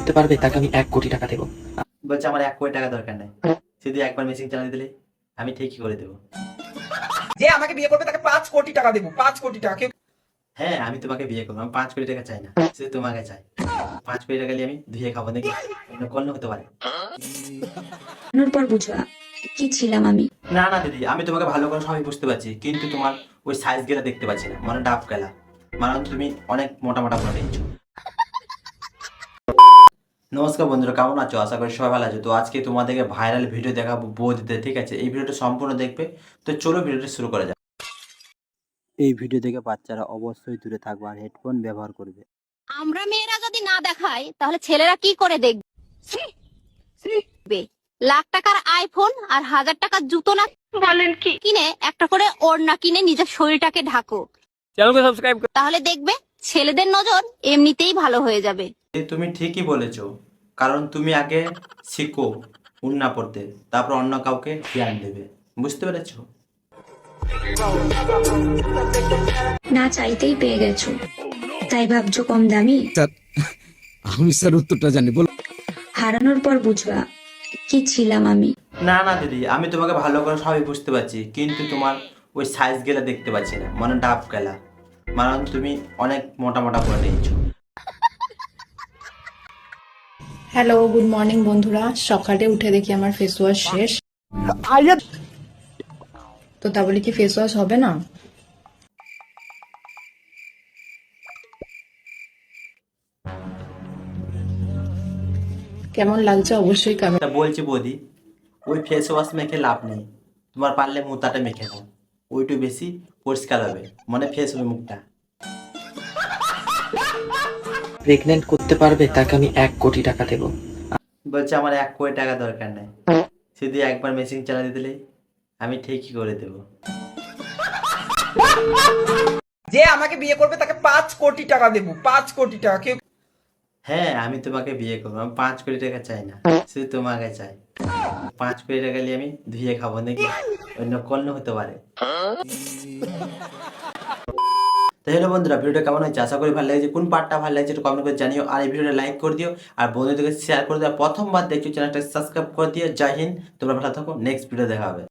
করতে পারবে তাকে আমি 1 কোটি টাকা দেবো। বলছে আমার 1 কোটি টাকা দরকার নাই, শুধু একবার মেশিন চালিয়ে দিলে আমি ঠিকই করে দেবো। যে আমাকে বিয়ে করবে তাকে 5 কোটি টাকা দেবো, 5 কোটি টাকা। হ্যাঁ আমি তোমাকে বিয়ে করবো, আমি 5 কোটি টাকা চাই না, শুধু তোমাকে চাই। 5 কোটি টাকা নিয়ে আমি ধুয়ে খাবো নাকি অন্য কোনো হতে পারে। পর বুঝবা কি ছিলাম আমি। না না দিদি, আমি তোমাকে ভালো করে সবাই বুঝতে পারছি, কিন্তু তোমার ওই সাইজ গেলা দেখতে পাচ্ছি না, মানে ডাব গেলা, মানে তুমি অনেক মোটা মোটা করে নিয়েছো। নমস্কার বন্ধুরা, কেমন আছো? আশা করি সবাই ভালো আছো। তো আজকে তোমাদেরকে ভাইরাল ভিডিও দেখাবো বৌদিতে, ঠিক আছে? এই ভিডিওটা সম্পূর্ণ দেখবে। তো চলো ভিডিওটা শুরু করা যাক। এই ভিডিও দেখে বাচ্চারা অবশ্যই দূরে থাকবে আর হেডফোন ব্যবহার করবে। আমরা মেয়েরা যদি না দেখাই তাহলে ছেলেরা কি করে দেখবে? লাখ টাকার আইফোন আর 1000 টাকার জুতো না বলেন কি কিনে একটা করে ওড়না কিনে নিজের শরীরটাকে ঢাকো, চ্যানেলকে সাবস্ক্রাইব তাহলে দেখবে ছেলেদের নজর এমনিতেই ভালো হয়ে যাবে। তুমি ঠিকই বলেছো, কারণ তুমি আগে শিখো উন্না পড়তে, তারপর অন্য কাউকে জ্ঞান দেবে। বুঝতে পেরেছো? না চাইতেই পেয়ে গেছো, তাই ভাবছো কম দামি। আমি স্যার উত্তরটা জানি, বল। হারানোর পর বুঝবা কি ছিলাম আমি। না না দিদি, আমি তোমাকে ভালো করে সবই বুঝতে পারছি, কিন্তু তোমার ওই সাইজ গেলা দেখতে পাচ্ছি না, মানে ডাব গেলা, মানে তুমি অনেক মোটা মোটা করে নিয়েছো। হ্যালো, গুড মর্নিং বন্ধুরা। সকালে উঠে দেখি আমার ফেস ওয়াশ শেষ। তো তা বলে কি ফেস ওয়াশ হবে না? কেমন লাগছে অবশ্যই কমেন্ট। তা বলছি বৌদি, ওই ফেস ওয়াশ মেখে লাভ নেই, তোমার পারলে মুতাটা মেখে নাও, ওইটু বেশি পরিষ্কার হবে, মানে ফেস হবে মুখটা। প্রেগনেন্ট করতে পারবে তাকে আমি 1 কোটি টাকা দেবো। বলছে আমার 1 কোটি টাকা দরকার নাই, শুধু একবার মেশিন চালিয়ে দিলে আমি ঠিকই করে দেবো। যে আমাকে বিয়ে করবে তাকে 5 কোটি টাকা দেবো, 5 কোটি টাকা। হ্যাঁ আমি তোমাকে বিয়ে করবো, আমি 5 কোটি টাকা চাই না, শুধু তোমাকে চাই। 5 কোটি টাকা নিয়ে আমি ধুয়ে খাবো নাকি অন্য কোনো হতে পারে। তো হ্যালো বন্ধুরা, ভিডিওটা কেমন হয়েছে? আশা করি ভালো লাগছে। কোন পার্টটা ভালো লাগছে একটু কমেন্ট করে জানিও, আর এই ভিডিওটা লাইক করে দিও, আর বন্ধুদেরকে শেয়ার করে দিও। প্রথমবার দেখছো চ্যানেলটা সাবস্ক্রাইব করে দিও। জয় হিন্দ, তোমরা ভালো থাকো, নেক্সট ভিডিও দেখা হবে।